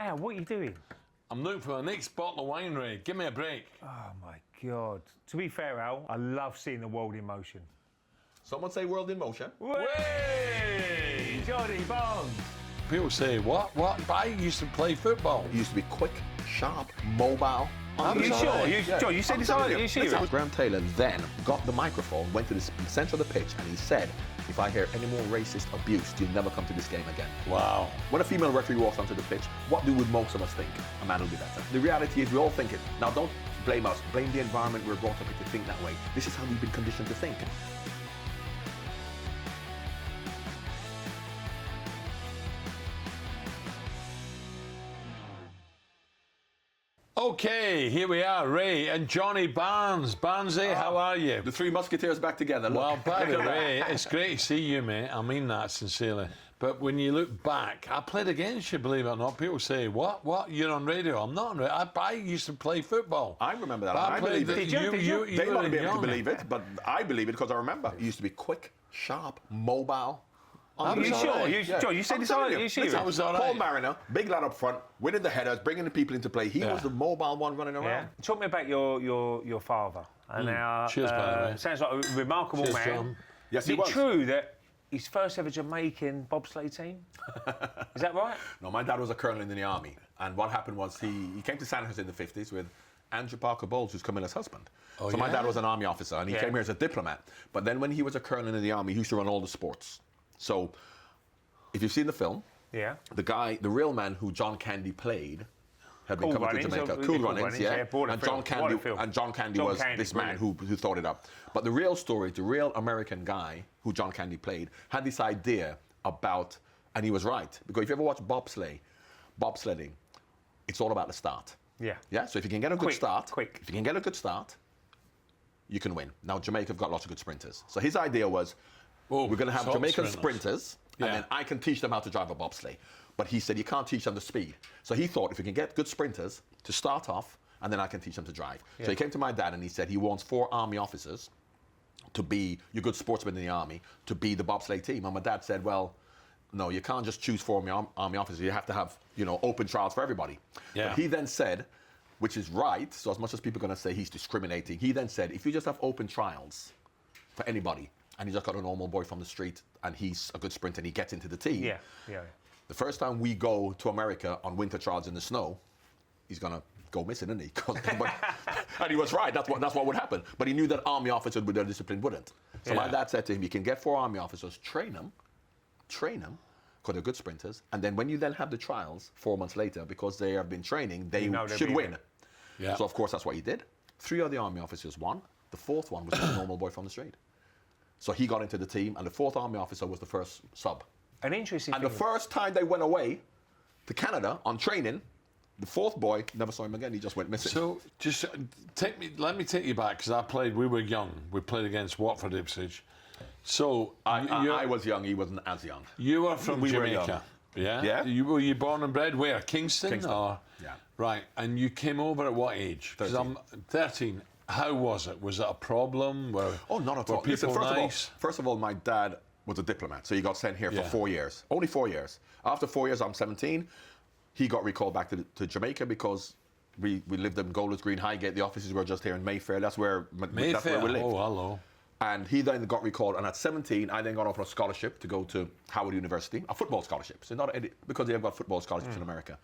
Al, what are you doing? I'm looking for the next bottle of wine, Ray. Give me a break. Oh, my God. To be fair, Al, I love seeing the world in motion. Someone say world in motion. Way! Johnny Barnes. People say, what? I used to play football. He used to be quick, sharp, mobile. Are you sure? John, you said this already. Are you serious? Graham Taylor then got the microphone, went to the centre of the pitch, and he said, if I hear any more racist abuse, you'll never come to this game again. Wow. When a female referee walks onto the pitch, what do most of us think? A man will be better. The reality is we all think it. Now don't blame us. Blame the environment we're brought up in to think that way. This is how we've been conditioned to think. Okay, here we are, Ray and Johnny Barnes. Barnesy, how are you? The three musketeers back together. Look. Well, by the way, it's great to see you, mate. I mean that sincerely. But when you look back, I played against you, believe it or not. People say, what? You're on radio. I'm not on radio. I used to play football. I remember that. I believe it. Did you? They might be able to believe it, but I believe it because I remember. He used to be quick, sharp, mobile. Are you sure? John, you said this already. Are you serious? I was all right. Paul Mariner, big lad up front, winning the headers, bringing the people into play. He was the mobile one running around. Yeah. Talk me about your father. And now, Cheers, by the way. sounds like a remarkable Cheers, man. John. Yes, Is he it was. true that his first ever Jamaican bobsleigh team? Is that right? No, my dad was a colonel in the army, and what happened was he came to Sandhurst in the 50s with Andrew Parker Bowles, who's Camilla's husband. Oh, so my yeah? dad was an army officer, and he Yeah. came here as a diplomat. But then when he was a colonel in the army, he used to run all the sports. So if you've seen the film, Yeah. the real man who John Candy played had been Cool coming Runnings, to Jamaica. Cool Cool Runnings, Runnings, yeah, yeah. bought a And film, John bought a Candy, film. and John Candy John was Candy, this man who thought it up. But the real story, the real American guy who John Candy played, had this idea about, and he was right, because if you ever watch bobsledding, it's all about the start. Yeah. Yeah. So if you can get a good start, quick. if you can get a good start, you can win. Now Jamaica have got lots of good sprinters. So his idea was, we're going to have top Jamaican sprinters. sprinters, and then I can teach them how to drive a bobsleigh. But he said you can't teach them the speed. So he thought if we can get good sprinters to start off, and then I can teach them to drive. So he came to my dad and he said he wants 4 army officers to be, you're good sportsmen in the army, to be the bobsleigh team. And my dad said, well, no, you can't just choose 4 army officers. You have to have, open trials for everybody. Yeah. But he then said, which is right, so as much as people are going to say he's discriminating, he then said, if you just have open trials for anybody, and you just got a normal boy from the street, and he's a good sprinter, and he gets into the team. Yeah. The first time we go to America on winter trials in the snow, he's going to go missing, isn't he? And he was right. That's what would happen. But he knew that army officers with their discipline wouldn't. So my dad said to him, you can get 4 army officers, train them, because they're good sprinters, and then when you then have the trials 4 months later, because they have been training, they should win. Yeah. So of course that's what he did. 3 of the army officers won. The 4th one was just a normal boy from the street. So he got into the team, and the 4th army officer was the first sub. An interesting And thing. the first time they went away to Canada on training, the 4th boy never saw him again. He just went missing. So just let me take you back, because we were young. We played against Watford Ipswich. So I was young. He wasn't as young. You were from We were Jamaica. young. Yeah? Yeah. Were you born and bred where? Kingston? Kingston. Or? Yeah. Right. And you came over at what age? Because 13. I'm 13. How was it? Was it a problem? Oh, not at were all. people Listen, nice? first of all, my dad was a diplomat, so he got sent here for Yeah. 4 years. Only 4 years. After 4 years, I'm 17. He got recalled back to Jamaica because we lived in Golders Green, Highgate. The offices were just here in Mayfair. That's where we lived. Oh, hello. And he then got recalled, and at 17, I then got offered a scholarship to go to Howard University, a football scholarship. So because they've got football scholarships in America.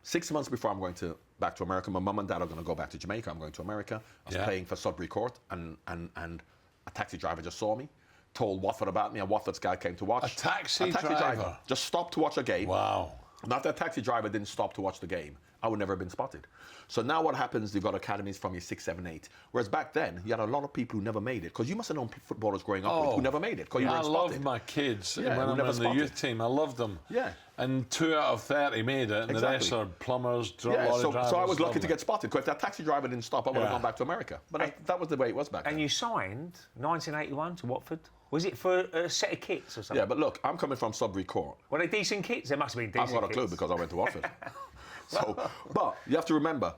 6 months before I'm going back to America, my mum and dad are going to go back to Jamaica. I'm going to America. I was playing for Sudbury Court, and a taxi driver just saw me, told Watford about me, and Watford's guy came to watch. A taxi driver? Just stopped to watch a game. Wow. And if that taxi driver didn't stop to watch the game, I would never have been spotted. So now what happens, you've got academies from your 6, 7, 8. Whereas back then, you had a lot of people who never made it. Because you must have known footballers growing up with who never made it. Because you I weren't spotted. love my kids. Yeah, when who I'm never in the spotted. youth team, I love them. Yeah. And 2 out of 30 made it, and the rest are plumbers, lorry so drivers. I was lucky to lovely. get spotted. Because if that taxi driver didn't stop, I would have gone back to America. But that was the way it was back then. And you signed 1981 to Watford. Was it for a set of kits or something? Yeah, but look, I'm coming from Sudbury Court. Were they decent kits? There must have been decent I've got a kits. clue because I went to Watford. But you have to remember,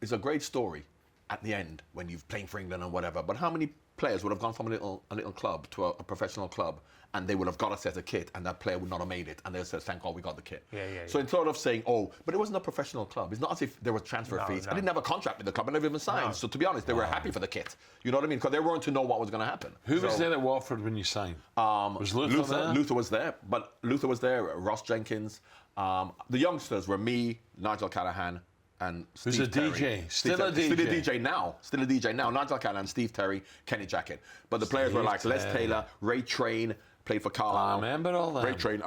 it's a great story at the end when you've played for England and whatever. But how many players would have gone from a little club to a professional club, and they would have got a set of kit, and that player would not have made it, and they said, "Thank God we got the kit." So instead of saying, "Oh, but it wasn't a professional club," it's not as if there were transfer fees. I didn't have a contract with the club, I never even signed. So to be honest, they were happy for the kit. You know what I mean? Because they weren't to know what was going to happen. Who was there at Watford when you signed? Was Luther there? Luther was there, but Luther was there. Ross Jenkins. The youngsters were me, Nigel Callaghan, and Steve Who's a Terry. DJ? Still a DJ? Still a DJ now. Still a DJ now. Nigel Callaghan, Steve Terry, Kenny Jackett. But the players were like Les Taylor, Ray Train, played for Carlisle. I remember all that. Ray Train,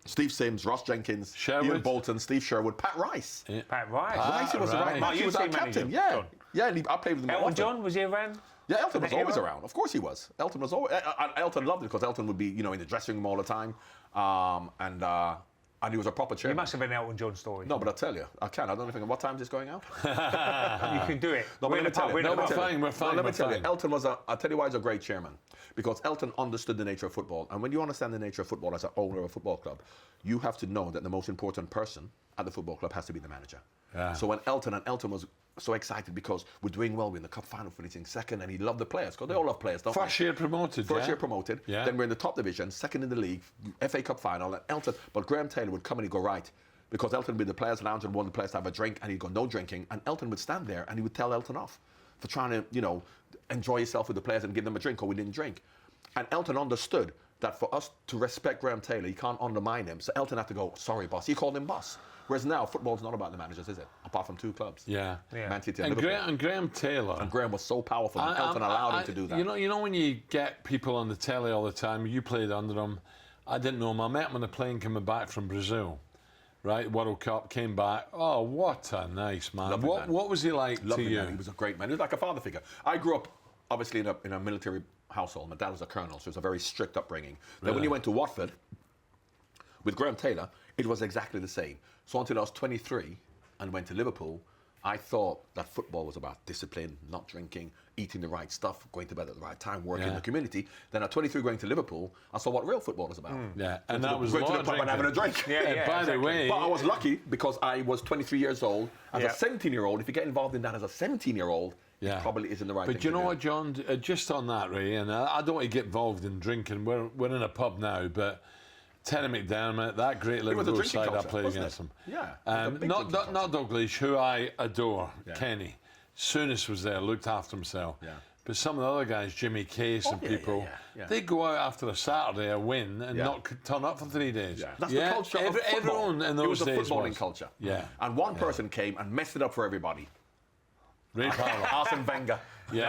Steve Sims, Ross Jenkins, Sherwood. Ian Bolton, Steve Sherwood, Pat Rice. Yeah. Pat Rice. Rice was Rice. right. Oh, He you was our team manager, captain. Yeah. John. Yeah, and I played with him. Elton often. John, was he around? Yeah, Elton was That always era? around. Of course he was. Elton was always. Elton loved it because Elton would be, in the dressing room all the time, and he was a proper You chairman. must have been Elton John story. No, but I'll tell you, I can. I don't know if what time is this going out. You can do it. No, but let me tell you. No, we're fine. We're fine. Let me we're tell you, fine. Elton was I'll tell you why he's a great chairman. Because Elton understood the nature of football. And when you understand the nature of football as an owner of a football club, you have to know that the most important person at the football club has to be the manager. Yeah. So when Elton was so excited because we're doing well, we're in the cup final, finishing second, and he loved the players, because they all love players, don't First they? year promoted. First yeah? year promoted. Yeah. Then we're in the top division, second in the league, FA Cup final, and Elton. But Graham Taylor would come and he'd go, right, because Elton would be the players' lounge and want the players to have a drink, and he'd go, no drinking, and Elton would stand there and he would tell Elton off for trying to, enjoy yourself with the players and give them a drink, or we didn't drink. And Elton understood that for us to respect Graham Taylor, you can't undermine him. So Elton had to go, sorry, boss. He called him boss. Whereas now, football's not about the managers, is it? Apart from two clubs. Yeah. Man City and And Liverpool. Graham Taylor. And Graham was so powerful, and Elton allowed him to do that. You know when you get people on the telly all the time, you played under them. I didn't know him. I met him on a plane coming back from Brazil. Right, World Cup, came back. Oh, what a nice man. Lovely man. What was he like Lovely to you? man. He was a great man. He was like a father figure. I grew up, obviously, in a military household. My dad was a colonel, so it was a very strict upbringing. Then when he went to Watford, with Graham Taylor, it was exactly the same. So until I was 23 and went to Liverpool, I thought that football was about discipline, not drinking, eating the right stuff, going to bed at the right time, working in the community. Then at 23 going to Liverpool, I saw what real football was about. Yeah, and that was going to a lot the of pub and having a drink. Yeah, by the exactly. way, But I was lucky because I was 23 years old. As a 17-year-old, if you get involved in that as a 17-year-old, it probably isn't the right thing But you to know do. what, John? Just on that, Ray, and I don't want to get involved in drinking. We're in a pub now, but Terry McDermott, that great was a Liverpool drinking side I culture, played wasn't against it? him. Yeah, it was a big drinking Not culture. Douglas, who I adore, Kenny. Soonest was there, looked after himself. Yeah. But some of the other guys, Jimmy Case and people, yeah. they go out after a Saturday, a win, and Yeah. not turn up for 3 days. Yeah. That's the culture of football. Everyone in those it was a days footballing culture. Yeah. And one person came and messed it up for everybody. Ray Powell. Arsene Wenger. Yeah.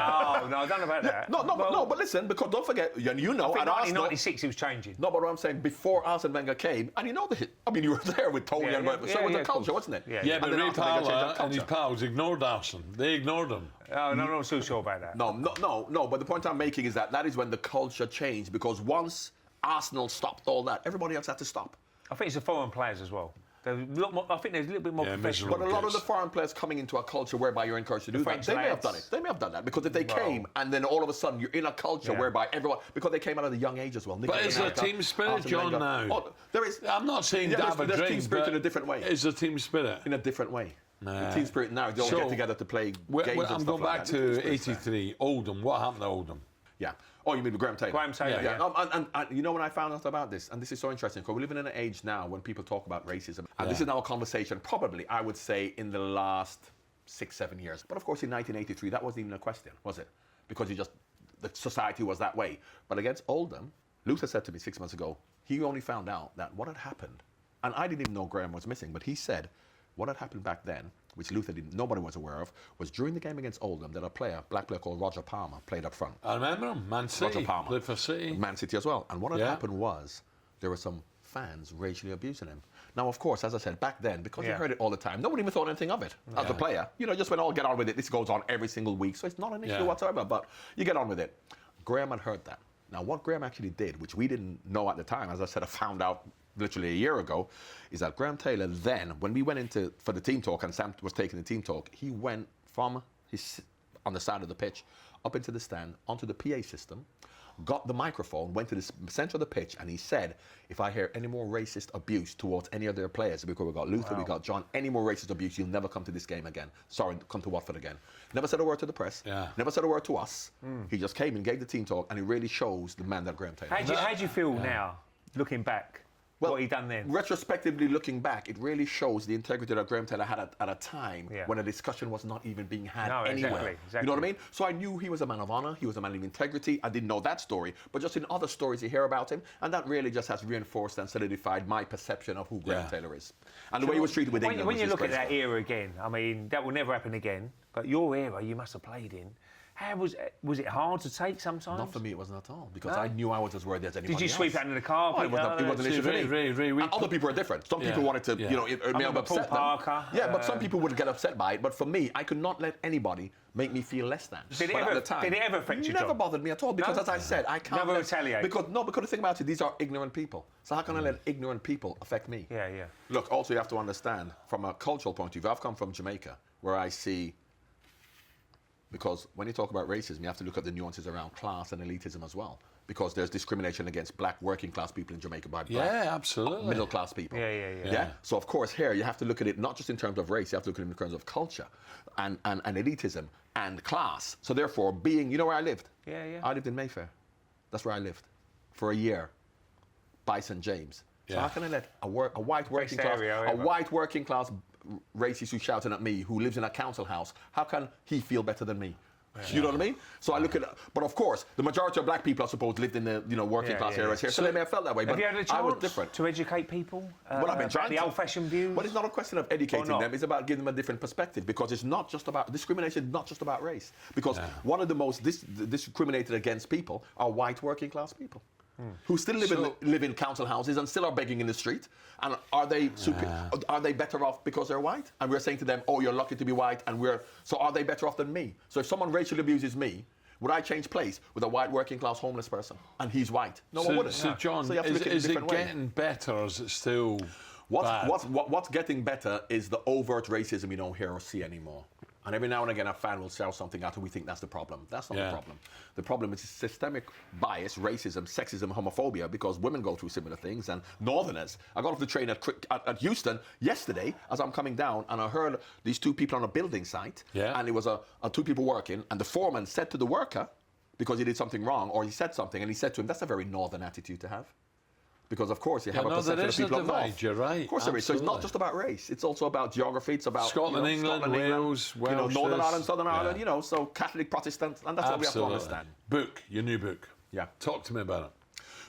No, I don't know about that. No, but listen, because don't forget, and you know, I think at Arsenal, 1996 he was changing. no, but what I'm saying, before Arsene Wenger came, and you know, you were there with Tony Yeah, and yeah, so yeah, it was yeah, the of culture, course. wasn't it? Yeah. Yeah, And but then Ray Arsene Wenger changed Powell that and his culture. pals ignored Arsene. They ignored him. Oh, no, I'm not so sure about that. No, but the point I'm making is that is when the culture changed, because once Arsenal stopped all that, everybody else had to stop. I think it's the foreign players as well. I think there's a little bit more Yeah, professional. But a lot of the foreign players coming into a culture whereby you're encouraged to do that, French they may have lads. done it. They may have done that, because if they came and then all of a sudden you're in a culture whereby everyone, because they came out of the young age as well. But is there a team spirit, John, now? Oh, there is. I'm not saying there's have a drink, team spirit but in a different way. Is there team spirit? In a different way. Nah. The team spirit now, they all So, get together to play games and I'm stuff going like back that. The team to spirit's there. '83, Oldham. What happened to Oldham? Yeah. Oh, you mean with Graham Taylor? Graham Taylor, yeah. And you know when I found out about this, and this is so interesting, because we're living in an age now when people talk about racism, and this is now a conversation probably, I would say, in the last 6-7 years. But of course, in 1983, that wasn't even a question, was it? Because the society was that way. But against Oldham, Luther said to me 6 months ago, he only found out that what had happened, and I didn't even know Graham was missing, but he said what had happened back then, which Luther nobody was aware of, was during the game against Oldham that a black player called Roger Palmer, played up front. I remember him. Man City. Roger Palmer. Played for City. Man City as well. And what had happened was there were some fans racially abusing him. Now, of course, as I said, back then, because you heard it all the time, nobody even thought anything of it as a player. Just went, get on with it. This goes on every single week, so it's not an issue whatsoever, but you get on with it. Graham had heard that. Now, what Graham actually did, which we didn't know at the time, as I said, I found out literally a year ago, is that Graham Taylor then, when we went for the team talk and Sam was taking the team talk, he went from on the side of the pitch up into the stand, onto the PA system, got the microphone, went to the center of the pitch, and he said, if I hear any more racist abuse towards any of their players, because we got Luther, we got John, any more racist abuse, you'll never come to this game again. Sorry, come to Watford again. Never said a word to the press. Never said a word to us. He just came and gave the team talk, and it really shows the man that Graham Taylor is. How do you feel now, looking back? What he done then? Retrospectively looking back, it really shows the integrity that Graham Taylor had at a time when a discussion was not even being had anywhere. Exactly. You know what I mean? So I knew he was a man of honor, he was a man of integrity. I didn't know that story, but just in other stories you hear about him, and that really just has reinforced and solidified my perception of who Graham Taylor is. And the way he was treated with England When you look at disgraceful. that era again, I mean, that will never happen again, but your era you must have played in. How was it hard to take sometimes? Not for me, it wasn't at all, because I knew I was as worthy as anybody else. Did you sweep under the carpet? It wasn't an issue for me. And other people are different. Some people wanted to, you know, it may have upset them. Parker, but some people would get upset by it. But for me, I could not let anybody make me feel less than. Did it ever affect you, Never John? bothered me at all, because as I said, I can't Never retaliate. Because the thing about it, these are ignorant people. So how can I let ignorant people affect me? Yeah. Look, also you have to understand, from a cultural point of view, I've come from Jamaica, where I see. Because when you talk about racism, you have to look at the nuances around class and elitism as well. Because there's discrimination against black working class people in Jamaica by black absolutely. middle class people. Yeah. So of course here you have to look at it not just in terms of race, you have to look at it in terms of culture and elitism and class. So therefore, you know where I lived? Yeah. I lived in Mayfair. That's where I lived for a year by St. James. So how can I let a white working class racist who's shouting at me, who lives in a council house, how can he feel better than me? You know what I mean? So I look at it, but of course, the majority of black people, I suppose, lived in the working class areas here, so they may have felt that way. Have but you had a chance I was different. to educate people? Well, I've been trying the old-fashioned views. But it's not a question of educating them; it's about giving them a different perspective. Because it's not just about discrimination; not just about race. Because one of the most discriminated against people are white working class people. Who still live in council houses and still are begging in the street. And are they better off because they're white? And we're saying to them, oh, you're lucky to be white, so are they better off than me? So if someone racially abuses me, would I change place with a white working class homeless person? And he's white. No one wouldn't. So John, so you have to look at it is in a it different way. getting better or is it still bad? What's getting better is the overt racism you don't hear or see anymore. And every now and again, a fan will shout something out and we think that's the problem. That's not the problem. The problem is systemic bias, racism, sexism, homophobia, because women go through similar things, and northerners. I got off the train at Houston yesterday as I'm coming down, and I heard these two people on a building site, and it was two people working, and the foreman said to the worker, because he did something wrong, or he said something, and he said to him, that's a very northern attitude to have. Because of course you have a perception of people up north. You're right. Of course there is. So it's not just about race. It's also about geography. It's about Scotland, England, Wales, Northern Ireland, Southern Ireland. So Catholic, Protestant, and that's what we have to understand. Your new book. Yeah. Talk to me about it.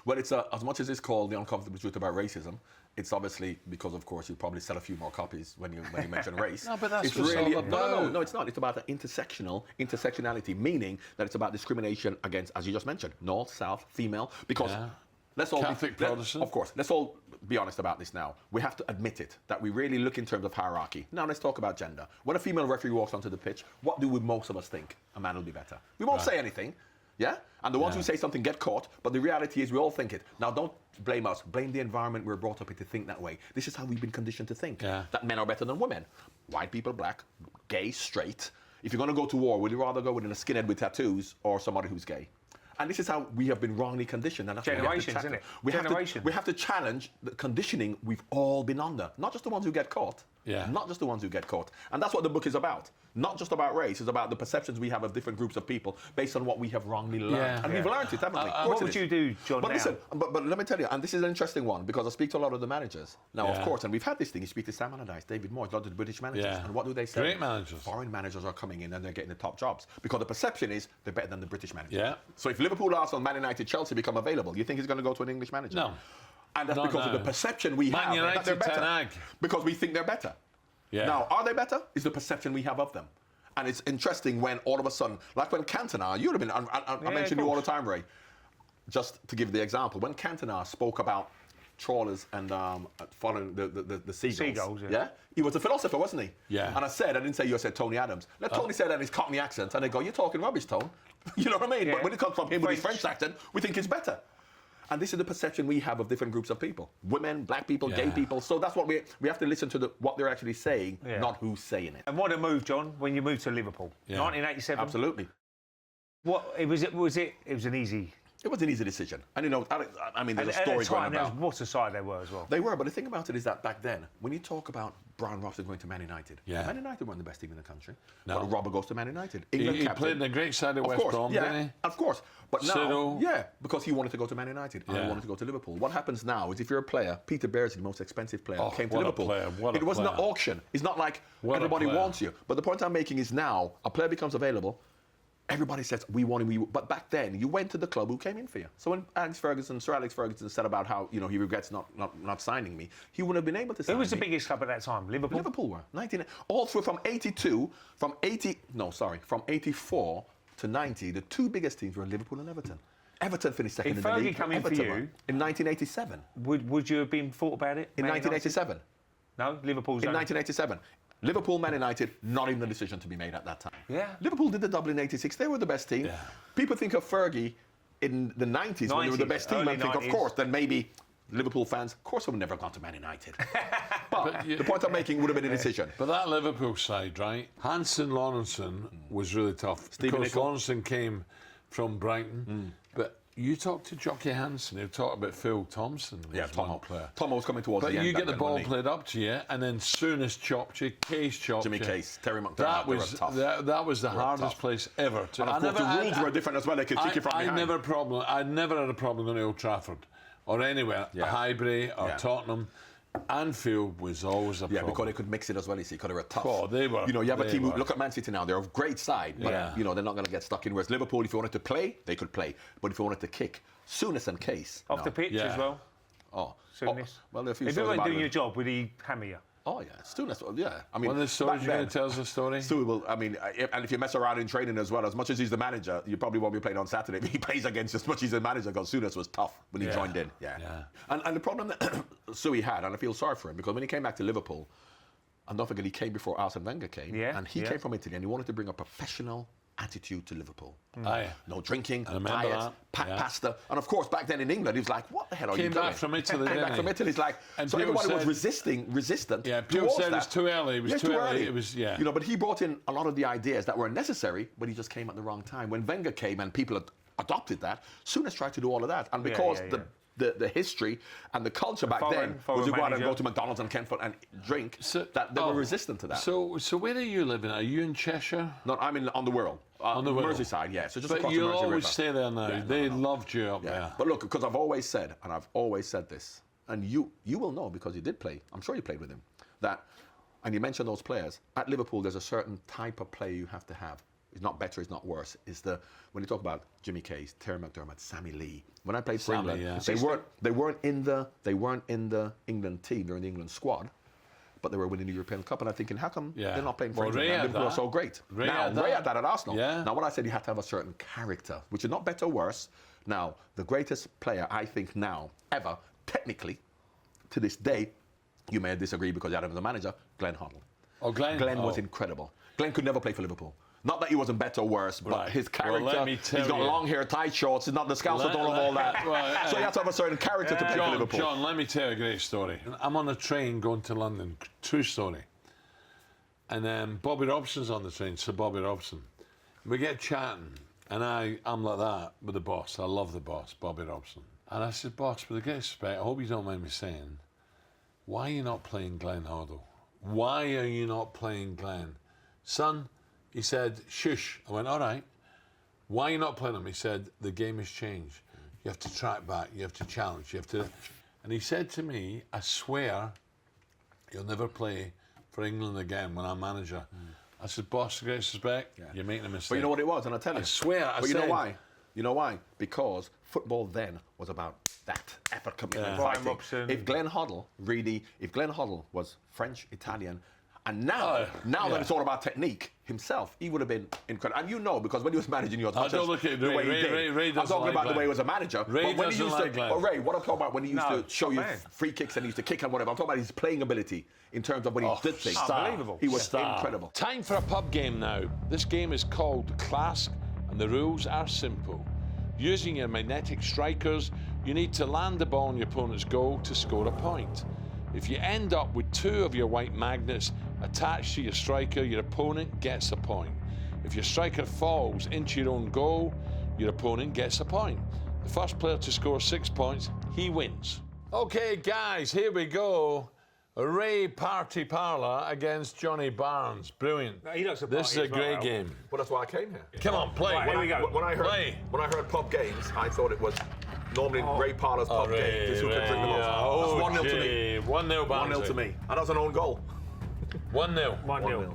Well, it's as much as it's called The Uncomfortable Truth About Racism. It's obviously because, of course, you probably sell a few more copies when you mention race. No, but that's it's what it's all about. No, it's not. It's about the intersectionality, meaning that it's about discrimination against, as you just mentioned, North, South, female, because. Catholic, Protestant. Of course. Let's all be honest about this now. We have to admit it, that we really look in terms of hierarchy. Now let's talk about gender. When a female referee walks onto the pitch, what do most of us think? A man will be better. We won't say anything, yeah? And the ones who say something get caught, but the reality is we all think it. Now don't blame us. Blame the environment we're brought up in to think that way. This is how we've been conditioned to think, that men are better than women. White people, black, gay, straight. If you're going to go to war, would you rather go with a skinhead with tattoos or somebody who's gay? And this is how we have been wrongly conditioned. And that's generations, isn't it? We have to challenge the conditioning we've all been under. Not just the ones who get caught. Not just the ones who get caught. And that's what the book is about. Not just about race. It's about the perceptions we have of different groups of people based on what we have wrongly learned. And we've learned it, haven't we? What would you do, John, But now? listen, but let me tell you, and this is an interesting one, because I speak to a lot of the managers. Now, of course, and we've had this thing, you speak to Sam Allardyce, David Moyes, a lot of the British managers, and what do they say? Great managers. Foreign managers are coming in and they're getting the top jobs, because the perception is they're better than the British managers. So if Liverpool, Arsenal, Man United, Chelsea become available, you think he's going to go to an English manager? No. And that's because of the perception we have that they're better. Because we think they're better. Now, are they better? Is the perception we have of them. And it's interesting when all of a sudden, like when Cantona, you'd have been, I mention you all the time, Ray, just to give the example, when Cantona spoke about trawlers and following the seagulls. He was a philosopher, wasn't he? And I didn't say you, I said Tony Adams. Let Tony say that in his Cockney accent, and they go, you're talking rubbish, Tone. You know what I mean? But when it comes from him with his French accent, we think it's better. And this is the perception we have of different groups of people. Women, black people, gay people. So that's what we have to listen to what they're actually saying, not who's saying it. And what a move, John, when you moved to Liverpool. 1987. Absolutely. It was an easy It was an easy decision. And, I mean, there's a At story the going time, about. what a side they were as well. They were, but the thing about it is that back then, when you talk about Brian Robson going to Man United, Yeah. Man United weren't the best team in the country. No. But Robert goes to Man United. He England captain. played in a great side at Of West course, Brom, yeah, didn't he? of course. But now, Cyril. yeah, because he wanted to go to Man United and he Yeah. wanted to go to Liverpool. What happens now is if you're a player, Peter Beardsley, the most expensive player, Oh, came to what a Liverpool. player, what a It wasn't an player. auction. It's not like What a everybody player. wants you. But the point I'm making is now, a player becomes available, everybody says, we want him. But back then, you went to the club who came in for you. So when Sir Alex Ferguson said about how he regrets not signing me, he wouldn't have been able to sign Who was the me. biggest club at that time? Liverpool? Liverpool were 19 all through from 84 to 90. The two biggest teams were Liverpool and Everton. Everton finished second If in the Fergie league. come in for Everton you- were in 1987. Would you have been thought about it? In Man United? 1987. No, Liverpool's In only- 1987. Liverpool, Man United, not even a decision to be made at that time. Yeah. Liverpool did the double in 86. They were the best team. Yeah. People think of Fergie in the 90s when they were the 90s, best team early and think, of 90s. course, then maybe Liverpool fans, of course, would have never gone to Man United. But you- the point I'm making would have been a decision. But that Liverpool side, right? Hansen Lawrenson was really tough. Stephen Because Nicol. Lawrenson came from Brighton. But you talk to Jockey Hansen, he'll talk about Phil Thompson. Yeah, was one player. Tomo was coming towards But the end. you get back the then, ball wasn't he? played up to you, and then Souness chopped you, Case chopped Jimmy you. Case, Terry McDermott, That they were was tough. that was the hardest tough. place ever. To, And of course, the rules were different as well. They could kick you from I behind. I never had a problem going to Old Trafford or anywhere, Yeah. Highbury or Yeah. Tottenham. Anfield was always a Yeah, problem. because they could mix it as well, you see, because they were tough. Oh, they were. You have a They team, were. look at Man City now, they're a great side, but, Yeah. they're not going to get stuck in. Whereas Liverpool, if you wanted to play, they could play. But if you wanted to kick, Souness and Case. Off no. the pitch Yeah. as well. Oh. Souness. Well, there are a few If you stories weren't about doing it. your job, would he hammer you? Oh, yeah, Souness, yeah. I mean, One of the stories back you're going then- to tell us a story? Stu will, I mean, and if you mess around in training as well, as much as he's the manager, you probably won't be playing on Saturday. But he plays against as much as he's the manager because Souness was tough when he Yeah. joined in. Yeah. Yeah. And the problem that Suey had, and I feel sorry for him, because when he came back to Liverpool, and don't forget he came before Arsene Wenger came, Yeah, and he yeah. came from Italy and he wanted to bring a professional attitude to Liverpool. Aye. No drinking, I remember diets, that, yeah. pasta. And of course, back then in England, he was like, what the hell are you Came doing? back from Italy, Came didn't back from he? Italy. He's like, And so people everybody was said- resistant Yeah, people towards said it was that. too early. It was Yeah, too early. It was, yeah. But he brought in a lot of the ideas that were necessary, but he just came at the wrong time. When Wenger came and people had adopted that, Souness tried to do all of that. And because yeah. the history and the culture back foreign- then foreign was to go out and manager. go to McDonald's and Kenford and drink, So- that they oh, were resistant to that. So where are you living? Are you in Cheshire? No, I'm on the Wirral. On the Wirral. Merseyside, yeah. So just But across the you'll Mersey always River. stay there now. Yeah, no, They no. loved you up Yeah. there. But look, because I've always said, and I've always said this, and you will know because you did play, I'm sure you played with him, that, and you mentioned those players, at Liverpool there's a certain type of player you have to have. It's not better, it's not worse. It's when you talk about Jimmy Case, Terry McDermott, Sammy Lee. When I played for Sammy, England, yeah. they weren't in the England team, they're in the England squad. But they were winning the European Cup, and I'm thinking, how come Yeah. they're not playing for Well, England? Ray And had Liverpool are that. so great. Ray Now, had Ray that. had that at Arsenal. Yeah. Now, what I said, you have to have a certain character, which is not better or worse. Now, the greatest player, I think now, ever, technically, to this day, you may disagree because you had him as a manager, Glenn Hoddle. Oh, Glenn. Glenn was oh. incredible. Glenn could never play for Liverpool. Not that he wasn't better or worse, but Right. his Well, character, let me tell he's got you. long hair, tight shorts, he's not the scouts that don't have all that. Well, So you have to have a certain character to play for Liverpool. John, let me tell you a great story. I'm on a train going to London. True story. And Bobby Robson's on the train, Sir Bobby Robson. We get chatting, and I'm like that with the boss. I love the boss, Bobby Robson. And I said, boss, with the greatest respect, I hope you don't mind me saying, why are you not playing Glenn Hoddle? Why are you not playing Glenn? Son, he said, shush. I went, all right. Why are you not playing him? He said, the game has changed. You have to track back. You have to challenge. You have to... And he said to me, I swear you'll never play for England again when I'm manager. I said, boss, with greatest respect, you're making a mistake. But you know what it was, and I tell you. I swear, I But you know said- why? You know why? Because football then was about that effort, commitment, Yeah. Brian fighting. Robson. If Glenn Hoddle was French, Italian, and now yeah. that it's all about technique himself, he would have been incredible. And you know, because when he was managing your touches, don't look at the Ray. way he Ray- did. Ray I'm doesn't talking like about the Glenn. way he was a manager. Ray but when he doesn't used like to, Glenn. but Ray, what I'm talking about when he used No, to show top you man. free kicks and he used to kick and whatever, I'm talking about his playing ability in terms of when he did things. Unbelievable. He was Star. incredible. Time for a pub game now. This game is called Clask, and the rules are simple. Using your magnetic strikers, you need to land the ball on your opponent's goal to score a point. If you end up with 2 of your white magnets attached to your striker, your opponent gets a point. If your striker falls into your own goal, your opponent gets a point. The first player to score 6 points, he wins. Okay, guys, here we go. Ray Party Parlour against Johnny Barnes. Brilliant. No, he looks a This is party a as well, great Al. game. Well, that's why I came here. Come on, play. Right, here we go. When I heard pub games, I thought it was normally Ray Parlour's pub game. This is who can drink the most. Oh, That's 1-0 to me. gee. 1-0 Barnes. 1-0 to me. And that was an own goal. 1-0. 1-0.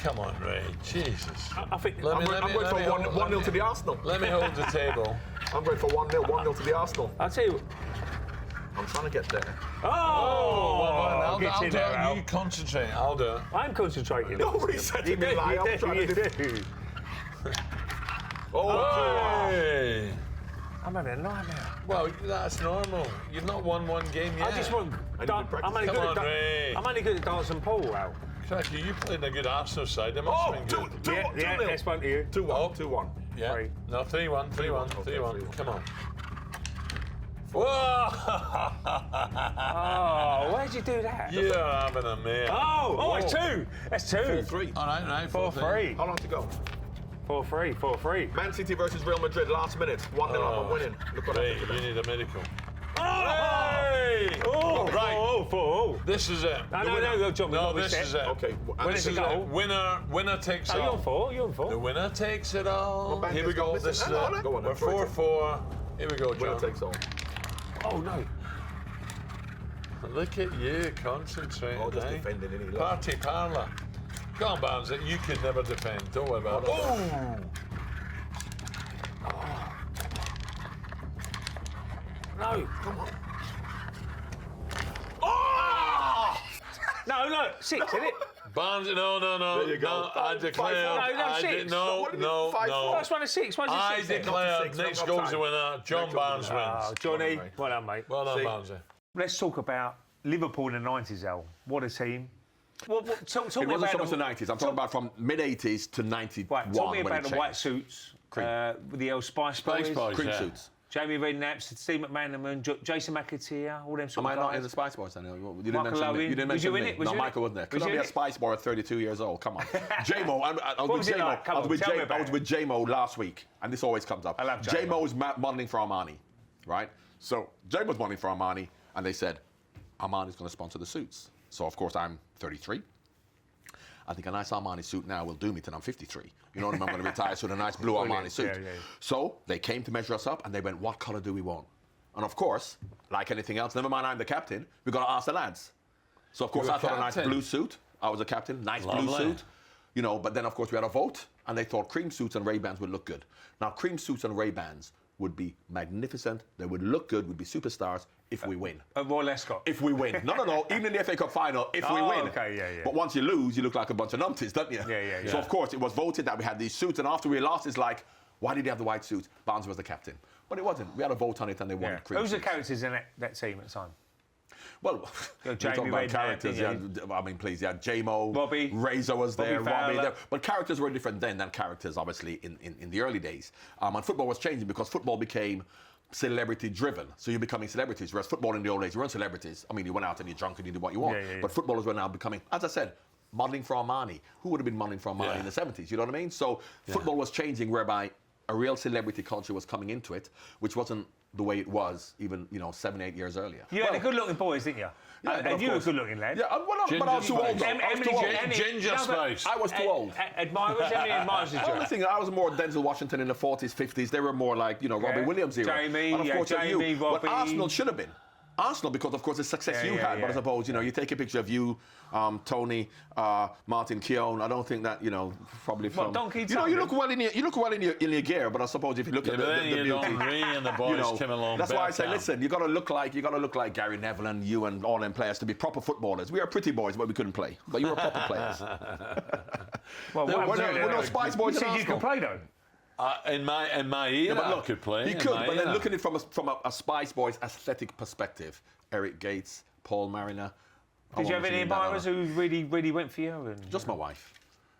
Come on, Ray. Jesus. I think. Let me- I'm going for 1-0 to the Arsenal. Let me hold the table. I'm going for 1-0 to the Arsenal. I'll tell you. I'm trying to get there. I'll get do in there, it. Al. You concentrate. I'll do it. I'm concentrating. Nobody said to me, lie. I'm trying to do it. do. Oh, Hey. I'm having a nightmare. Well, that's normal. You've not won one game yet. I just want. I need to practice. I'm only Come good on, at. Ray. I'm only good at dance and pool, Al. Crikey, you played in a good Arsenal side. It must Oh, have been good. 2-0. Yeah, that's one to you. 2-1. 2-1. Yeah. Three. No, 3-1. 3-1. 3-1. 3-1. Come on. Whoa! Oh, why'd you do that? You're having a mare. Oh, it's two. That's two. 4-3. All right. 4-3. How long to go? 4-3. 4-3. Man City versus Real Madrid, last minute. 1-0 up and winning. Look what I Ray, think of you that. need a miracle. Hey! Oh, Right. 4-0. This is it. No, John. No, this is it. Okay. When And is this it is go? Winner takes Oh, you're all. on 4. You're on 4. The winner takes it all. Well, Here we go. listen, This is hang on, it. go on, We're then, throw it in. 4-4. Here we go, winner John. takes all. Oh, no. Look at you, concentrate. Oh, just defending, innit? Look. Party Parlour. Go on, Barnes, you could never defend. Don't worry about it. Oh! No. Come on. No, 6, isn't it? Barnes, no. There you go. No, I declare. No, I six. no, What do you mean, no, 5-4? no. First one is 6. Why's it 6? I then? declare six, next not goal's the time. winner. John Next Barnes goal's the Oh, wins. Johnny. Well done, mate. Well done, mate. Well done, See? Barnes. Let's talk about Liverpool in the 90s, Al. What a team. Well, talk It me wasn't so about much the 90s. I'm talking about from mid-80s to 91 Right, talk me when about it the white changed. suits, Cream. with the old Spice Spice Boys, Cream yeah. suits. Jamie Redknapp, Steve McManaman, Jason McAteer, all them sort Am I of not guys. in the Spice Boys then? You didn't Michael mention me. Owen. You didn't Was mention you in me. it? Was No, you in Michael it? wasn't there. Was Could you I be in a it? Spice Boy at 32 years old? Come on. J-Mo, I was was with it J-Mo. like? Come I was on, with tell me J-Mo. about I was it. with J-Mo last week, and this always comes up. I love J-Mo. J-Mo's modeling for Armani, right? So J-Mo's modeling for Armani, and they said, Armani's going to sponsor the suits. So, of course, I'm 33. I think a nice Armani suit now will do me till I'm 53. You know what I mean? I'm going to retire with a nice blue Armani suit. Yeah. So they came to measure us up and they went, what colour do we want? And of course, like anything else, never mind I'm the captain, we've got to ask the lads. So of course You were I thought a nice captain? blue suit. I was a captain, nice blue Lovely. suit. You know, but then of course we had a vote and they thought cream suits and Ray-Bans would look good. Now cream suits and Ray-Bans would be magnificent, they would look good, would be superstars if we win. Royal Ascot. If we win. No. Even in the FA Cup final, if we Oh, win. okay, yeah. But once you lose, you look like a bunch of numpties, don't you? Yeah. So, of course, it was voted that we had these suits, and after we lost, it's like, why did he have the white suits? Barnes was the captain. But it wasn't. We had a vote on it, and they won. Yeah. Cream Who's the suits. characters in that team at the time? Well, You're we're Jamie talking about Redknapp, characters. didn't Yeah, I mean, please, yeah, J-Mo, Robbie. Razor was Robbie there, Robbie Fowler. there. But characters were different then than characters, obviously, in the early days. And football was changing because football became celebrity-driven. So you're becoming celebrities, whereas football in the old days, you weren't celebrities. I mean, you went out and you drunk and you did what you want. Yeah. But footballers were now becoming, as I said, modelling for Armani. Who would have been modelling for Armani in the 70s? You know what I mean? So football was changing whereby a real celebrity culture was coming into it, which wasn't the way it was even, 7, 8 years earlier. You had the good-looking boys, didn't you? Yeah, but and of you were a course. good-looking lad. Yeah, but I was too old. Though. I was too old. Ginger Spice. I was too old. Admirers, how many admirers did you The only have? thing, I was more Denzel Washington in the 40s, 50s. They were more like, Robbie Williams era. Jamie, and of course, Jamie, you. Robbie. But Arsenal should have been. Arsenal, because of course the success you had, but I suppose you take a picture of you, Tony, Martin Keown. I don't think that probably from Donkey you Tony? look well in your gear, but I suppose if you look at the you beauty, don't Ray and the boys came along. that's why I say, better. listen, you got to look like Gary Neville and you and all them players to be proper footballers. We are pretty boys, but we couldn't play. But you were proper players. Well, We're no Spice Boys You in said you Arsenal. could play, though. In my era, But I look, could play. he in could, my but then era. looking at it from a Spice Boys aesthetic perspective, Eric Gates, Paul Mariner. Did you have any admirers who really went for you? And... Just my wife,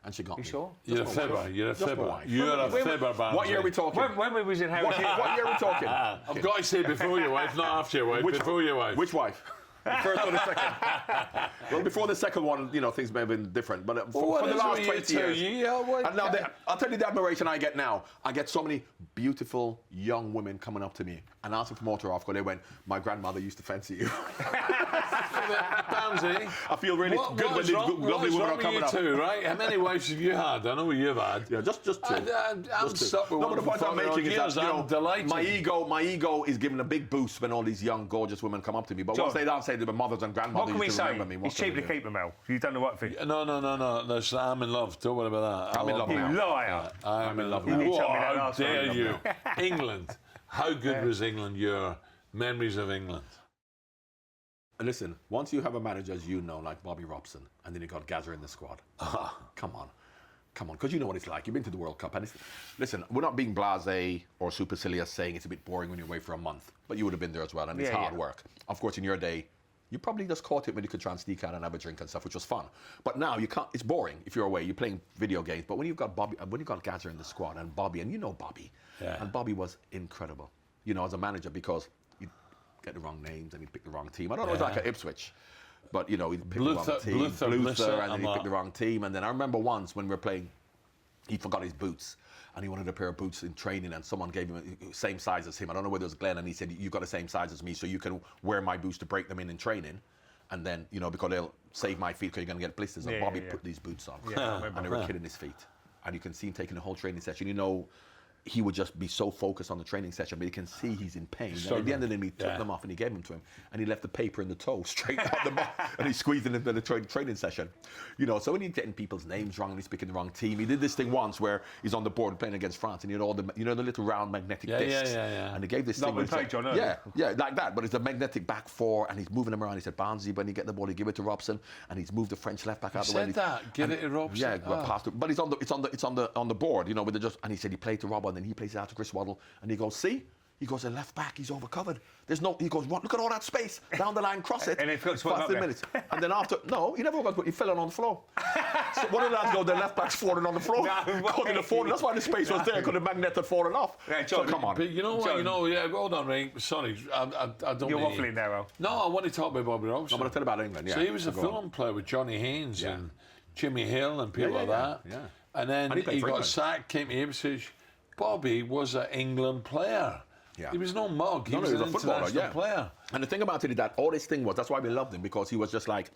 and she got me. You sure? You're a Just my fibber. wife. You're a Just my fibber. wife. You're a fibber, Barnes. What year are we talking? When we was in Harry What year are we talking? I've got to say before your wife, not after your wife. Before your wife. Which wife? The first or the second. Well, before the second one, you know, things may have been different. But for the last 20 years. And now, I'll tell you the admiration I get now. I get so many beautiful young women coming up to me and asking for autograph because they went, my grandmother used to fancy you. Pansy, I feel really good when these lovely women are coming up. Too, right? How many wives have you had? I know what you've had. Yeah, just two. I'm stuck with No, one but the point for I'm 40 making is years. that, you I'm know, delighted. my ego is given a big boost when all these young, gorgeous women come up to me. But once they don't say that my mothers and grandmothers What can we used to say? remember me, It's cheap to keep them, Mel. You've done the right thing. No. Listen, I'm in love. Don't worry about that. I'm in love now. You liar. I'm in love. You did tell me that How last dare time. you? England. How good was England? Your memories of England. Listen, once you have a manager, as you know, like Bobby Robson, and then you got Gazza in the squad. Come on, because you know what it's like. You've been to the World Cup, and listen, we're not being blasé or supercilious saying it's a bit boring when you're away for a month, but you would have been there as well, and it's hard work. Of course, in your day, you probably just caught it when you could try and sneak out and have a drink and stuff, which was fun. But now you can't. It's boring if you're away. You're playing video games. But when you've got Bobby, when you got Gazza in the squad and Bobby, and you know Bobby, and Bobby was incredible. You know, as a manager, because he'd get the wrong names and he'd pick the wrong team. I don't know, it was like at Ipswich. But, you know, he'd pick the wrong team. Bluther, and then he'd pick the wrong team. And then I remember once when we were playing, he forgot his boots. And he wanted a pair of boots in training, and someone gave him the same size as him. I don't know whether it was Glenn, and he said, you've got the same size as me, so you can wear my boots to break them in training. And then, you know, because they'll save my feet because you're going to get blisters. And Bobby put these boots on. And they were killing his feet. And you can see him taking the whole training session. You know, he would just be so focused on the training session, but you can see he's in pain. And at the end of the day, he took them off and he gave them to him. And he left the paper in the toe straight on the bottom. And he squeezed it into the training session. You know, so when he's getting people's names wrong and he's picking the wrong team, he did this thing once where he's on the board playing against France and he had all the, you know, the little round magnetic discs. And he gave this thing. We played John early. Yeah, like that. But it's a magnetic back four and he's moving them around. He said, Barnsley, when you get the ball, you give it to Robson. And he's moved the French left back out the way. Said that, give it to Robson. Yeah, past it. But it's on the board, you know, with and he said he played to Robbo and then he plays it out to Chris Waddle, and he goes, see? He goes, a left back, he's overcovered. He goes, what? Look at all that space. Down the line, cross it. And it flips one 15 minutes. And then after, no, he never got, he fell on the floor. So one of the lads go, the left back's falling on the floor. That's why the space was there, because the magnet had fallen off. Yeah, John, so come on. But you know what, hold on, Ray. Sorry, I don't You're mean waffling there, Al. No, I want to talk about Bobby Robson. I'm going to tell about England, yeah. So he was a Fulham player with Johnny Haynes and Jimmy Hill and people like that. Yeah. And then And he he got England. sacked, came to Ipswich. Bobby was an England player. Yeah. He was no mug. He No, was he an was a footballer, international player. And the thing about it is that all this thing was, that's why we loved him, because he was just like,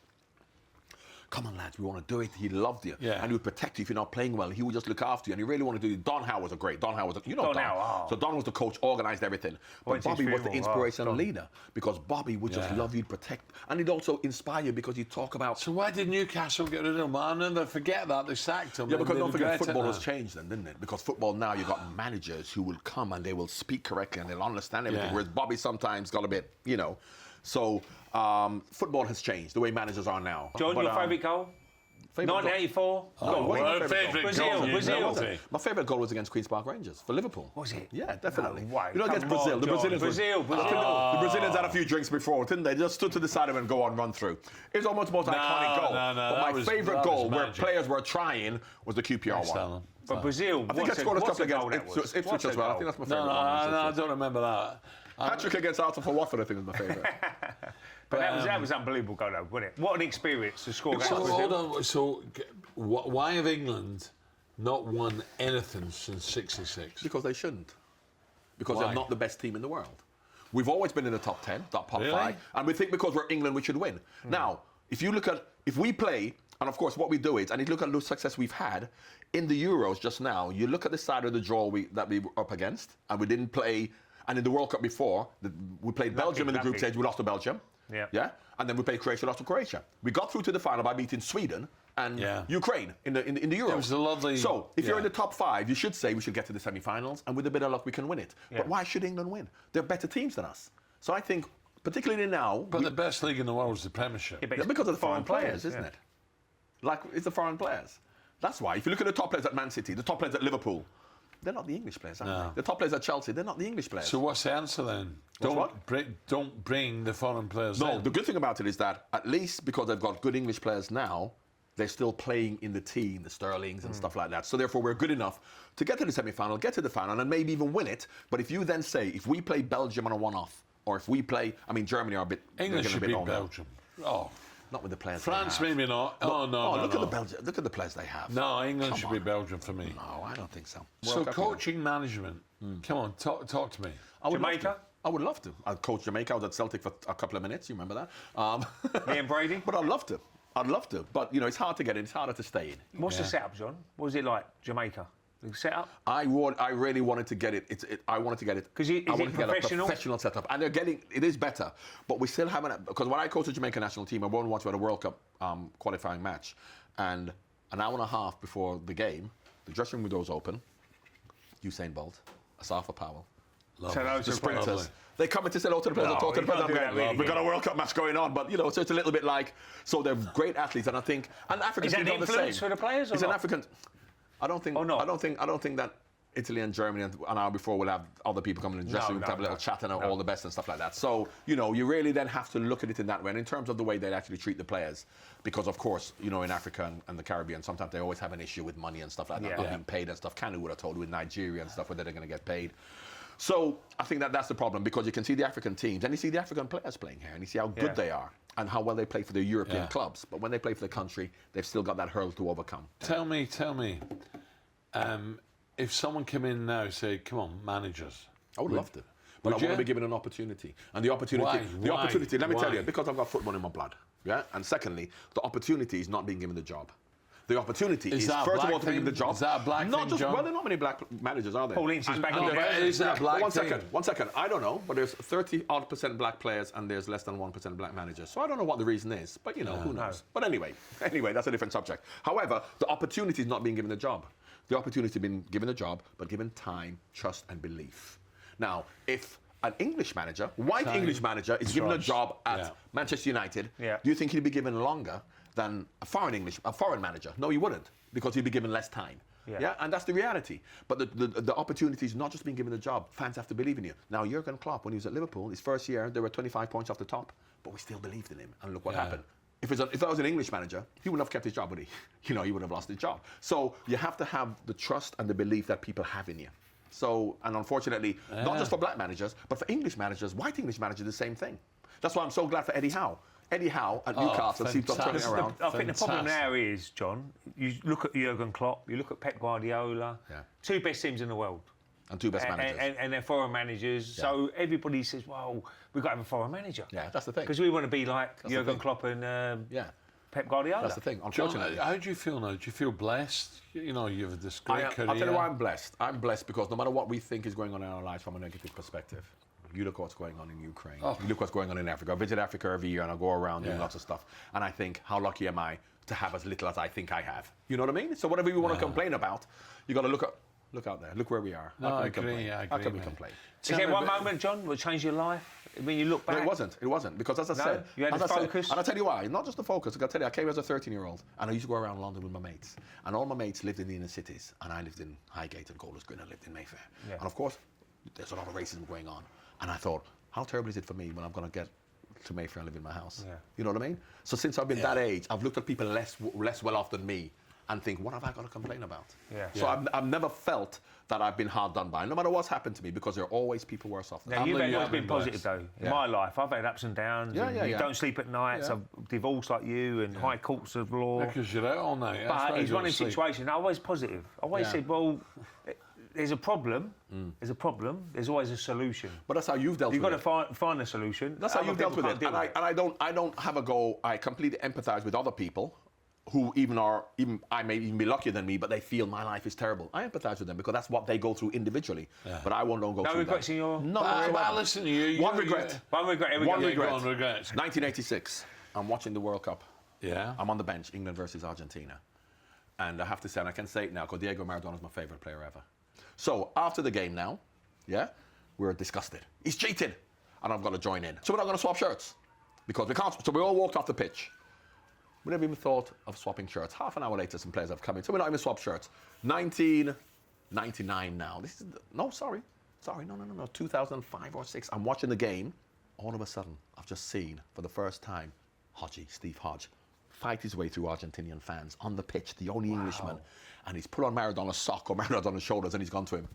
come on, lads, we want to do it. He loved you. Yeah. And he would protect you if you're not playing well. He would just look after you. And he really wanted to do it. Don Howe was a great. Don Howe was, you know Don. Howe, So Don was the coach, organised everything. But Bobby was the inspirational leader, because Bobby would just love you, protect. And he'd also inspire you because he'd talk about... So why did Newcastle get rid of him? I never forget that. They sacked him. Yeah, because don't forget, regret it football now. has changed then, didn't it? Because football now, you've got managers who will come and they will speak correctly and they'll understand everything, whereas Bobby sometimes got a bit, you know. So football has changed, the way managers are now. John, your favourite goal? 1984. Brazil. My favourite goal was against Queen's Park Rangers for Liverpool. Was it? Yeah, definitely. No way. You know, against Brazil. The Brazilians. Brazil. The Brazilians had a few drinks before, didn't they? They just stood to the side of it and go on, run through. It was almost the most iconic goal. But my favourite goal, where players were trying, was the QPR one. But Brazil, I think I scored a couple against Ipswich as well. I think that's my favourite one. No, I don't remember that. Hat-trick against Arsenal for Watford, I think, was my favourite. But that was unbelievable goal, though, wasn't it? What an experience to score against So Brazil. hold on. So why have England not won anything since '66? Because they shouldn't. Because Why? they're not the best team in the world. We've always been in the top 10, top Really? 5, and we think because we're England we should win. Now, if we play, and of course what we do is, and you look at the success we've had in the Euros just now, you look at the side of the draw that we were up against, and we didn't play, and in the World Cup before, we played Belgium in the group stage, we lost to Belgium. Yeah. And then we played Croatia, lost to Croatia. We got through to the final by beating Sweden and Ukraine in the Euros. It was a lovely. So if you're in the top 5, you should say we should get to the semi-finals, and with a bit of luck we can win it. But why should England win? They're better teams than us. So I think, particularly now, But the best league in the world is the Premiership. because of the foreign players, isn't it? Like, it's the foreign players. That's why. If you look at the top players at Man City, the top players at Liverpool, they're not the English players, are they? The top players at Chelsea, they're not the English players. So what's the answer then? Don't bring the foreign players in. No, the good thing about it is that at least because they've got good English players now, they're still playing in the team, the Sterlings and stuff like that. So therefore, we're good enough to get to the semi-final, get to the final, and maybe even win it. But if you then say, if we play Belgium on a one-off, or if we play, I mean, Germany are a bit... England they're should getting beat a bit older. Belgium. Oh, Not with the players they France have. maybe not. Oh, no, no, look no. Look at the players they have. No, England Come should on. be Belgium for me. No, I don't think so. So World Cup, coaching management, come on, talk to me. I would love Jamaica? to. I would love to. I'd coach Jamaica. I was at Celtic for a couple of minutes. You remember that? Me and Brady? But I'd love to. I'd love to. But, you know, it's hard to get in. It's harder to stay in. What's the setup, John? What was it like, Jamaica? The setup? I really wanted to get it. I wanted to get it. 'Cause is I wanted it to get a professional? professional setup, and they're getting. It is better, but we still haven't. Because when I coached the Jamaican national team, I won once with a World Cup qualifying match, and an hour and a half before the game, the dressing room doors open. Usain Bolt, Asafa Powell, So those the are sprinters. Lovely. They come in to say hello to the players. No, talk to the you can't players. do that I'm going, really. we've got a World Cup match going on, but you know, so it's a little bit like. So they're great athletes, and I think, and African Is that teams an are the same. influence for the players or It's an not? African. I don't think. Or not? I don't think that Italy and Germany and an hour before will have other people coming in the dressing room to have a little chat and all the best and stuff like that. So, you know, you really then have to look at it in that way. And in terms of the way they actually treat the players, because of course, you know, in Africa and the Caribbean, sometimes they always have an issue with money and stuff like that, Yeah. not being paid and stuff. Kanu would have told you with Nigeria and stuff, whether they're going to get paid. So I think that's the problem, because you can see the African teams and you see the African players playing here and you see how good they are and how well they play for their European clubs. But when they play for the country, they've still got that hurdle to overcome. Tell me, if someone came in now, say, come on, managers. I would love to. But I Would want to you? be given an opportunity. And the opportunity, Why? let me tell Why? you, because I've got football in my blood. Yeah? And secondly, the opportunity is not being given the job. The opportunity is that a first of black all to be given the thing? job. Is that a black not thing, just, John? Well, there are not many black managers, are there? Paul Ince is back And in there- there. Is that a black One thing? second, 1 second. I don't know, but there's 30-odd% black players and there's less than 1% black managers. So I don't know what the reason is, but you know, who knows? But anyway, that's a different subject. However, the opportunity is not being given the job. The opportunity has been given the job, but given time, trust, and belief. Now, if an English manager, white English manager, is given a Trust. job at Yeah. Manchester United, Yeah. do you think he'd be given longer than a foreign manager? No, he wouldn't, because he'd be given less time. Yeah. And that's the reality. But the opportunity is not just being given the job. Fans have to believe in you. Now, Jurgen Klopp, when he was at Liverpool, his first year, there were 25 points off the top, but we still believed in him. And look what happened. If I was an English manager, he wouldn't have kept his job, would he? You know, he would have lost his job. So you have to have the trust and the belief that people have in you. So, and unfortunately, not just for black managers, but for English managers, white English managers, the same thing. That's why I'm so glad for Eddie Howe. Eddie Howe at Newcastle seems to have turned it fantastic. around. I think the problem Fantastic. now is, John, you look at Jurgen Klopp, you look at Pep Guardiola, two best teams in the world. And two best managers. And they're foreign managers. So everybody says, well, we've got to have a foreign manager. Yeah, that's the thing. Because we want to be like the Jurgen thing. Klopp and Yeah, Pep Guardiola. that's the thing, John, unfortunately. how do you feel now? Do you feel blessed? You know, you have this great career. I'll tell you why I'm blessed. I'm blessed because no matter what we think is going on in our lives from a negative perspective, you look what's going on in Ukraine. You look what's going on in Africa. I visit Africa every year and I go around doing lots of stuff. And I think, how lucky am I to have as little as I think I have? You know what I mean? So whatever you want to complain about, you got to look out there. Look where we are. No, How can I we agree, complain? I How agree, can we mate. complain? Is there one moment, John, that changed your life? When you look back? No, it wasn't. Because as I said, you had as the I said- focus? and I'll tell you why. Not just the focus. I tell you, I came as a 13-year-old and I used to go around London with my mates. And all my mates lived in the inner cities. And I lived in Highgate and Golders Green. I lived in Mayfair. Yeah. And of course, there's a lot of racism going on. And I thought, how terrible is it for me when I'm going to get to Mayfair and live in my house? Yeah. You know what I mean? So since I've been that age, I've looked at people less well off than me and think, what have I got to complain about? Yeah. So I've never felt that I've been hard done by, no matter what's happened to me, because there are always people worse off than Now, me. you've you always have been been positive, blessed. though. In my life, I've had ups and downs. Yeah, and yeah, you yeah. don't sleep at nights. Yeah. I've divorced like you and high courts of law. Because you're out all night. That's why But you it's don't one of those sleep. situations, I'm always positive. I always Yeah. said, well, there's a problem. There's a problem. There's always a solution. But that's how you've dealt You've with got it. to find a solution. That's how Other you've dealt people with it. can't deal And I don't have a go. I completely empathise with other people who I may even be luckier than me, but they feel my life is terrible. I empathise with them because that's what they go through individually. But I don't go No through regrets that. in your... None But whatsoever. listen to you. One regret. One regret. Here we One go. regret. Go on, regrets. 1986. I'm watching the World Cup. Yeah. I'm on the bench, England versus Argentina. And I have to say, and I can say it now, because Diego Maradona is my favourite player ever. So after the game now, we're disgusted. He's cheated. And I've got to join in. So we're not going to swap shirts. Because we can't. So we all walked off the pitch. We never even thought of swapping shirts. Half an hour later, some players have come in. So we're not even swap shirts. 1999 now. This is, no, 2005 or 6. I'm watching the game. All of a sudden, I've just seen, for the first time, Steve Hodge, fight his way through Argentinian fans on the pitch, the only Englishman. And he's put on Maradona's sock or Maradona's shoulders and he's gone to him.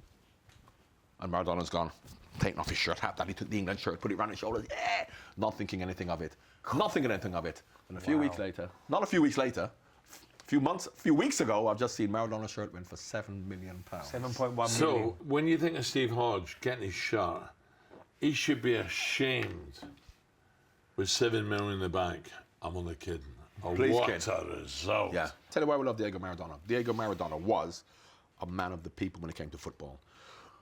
And Maradona's gone, taking off his shirt, hat that he took the England shirt, put it around his shoulders, yeah, not thinking anything of it. Not thinking anything of it. And a few weeks later, not a few weeks later, a few weeks ago, I've just seen Maradona's shirt went for £7 million. 7.1 million. So, when you think of Steve Hodge getting his shirt, he should be ashamed with 7 million in the bank. I'm only kidding. Please, What kid. a result. Yeah. Tell you why we love Diego Maradona. Diego Maradona was a man of the people when it came to football.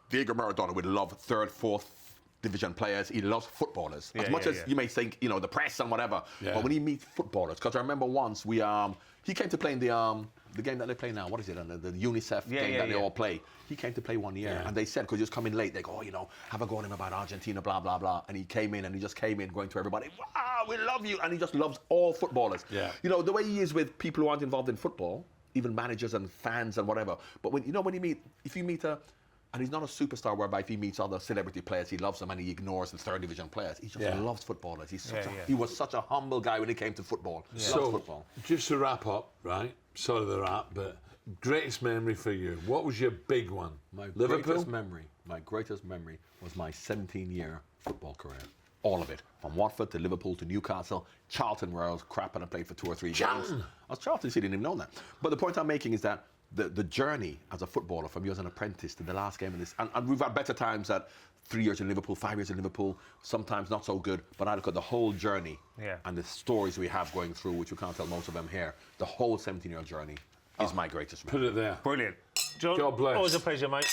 Diego Maradona would love third, fourth division players. He loves footballers. As much as you may think, you know, the press and whatever. Yeah. But when he meets footballers, because I remember once he came to play in the game that they play now. What is it? The UNICEF game that they all play. He came to play one year, and they said, because he was coming late, they go, oh, you know, have a go at him about Argentina, blah, blah, blah. And he came in, and he just came in going to everybody, wow, we love you. And he just loves all footballers. Yeah. You know, the way he is with people who aren't involved in football, even managers and fans and whatever. But when if you meet and he's not a superstar whereby if he meets other celebrity players, he loves them and he ignores the third division players. He just loves footballers. He was such a humble guy when it came to football. He loves football. Just to wrap up, right? Sorry the wrap, but greatest memory for you. What was your big one? Liverpool? My greatest memory was my 17-year football career. All of it. From Watford to Liverpool to Newcastle, Charlton, where I was crap and I played for 2 or 3 games. I was Charlton, so you didn't even know that. But the point I'm making is that the journey as a footballer from you as an apprentice to the last game of this, and we've had better times at 3 years in Liverpool, 5 years in Liverpool, sometimes not so good, but I look at the whole journey and the stories we have going through, which we can't tell most of them here. The whole 17-year journey is my greatest memory. Put it there. Brilliant. John, God bless. always a pleasure, mate.